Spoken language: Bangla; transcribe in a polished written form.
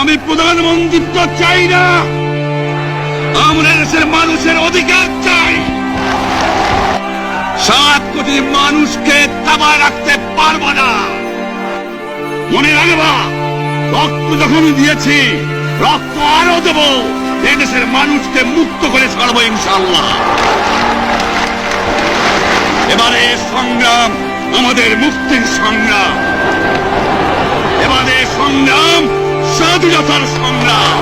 আমি প্রধানমন্ত্রিত্ব চাই না, আমরা দেশের মানুষের অধিকার চাই। 7 কোটি মানুষকে দাবায় রাখতে পারবো না। মনে রাখবা, রক্ত যখন দিয়েছি, রক্ত আরো দেব। এদেশের মানুষকে মুক্ত করে ছাড়বো ইনশাআল্লাহ। এবারে সংগ্রাম আমাদের মুক্তির সংগ্রাম, এবারে সংগ্রাম স্বাধীনতার সংগ্রাম।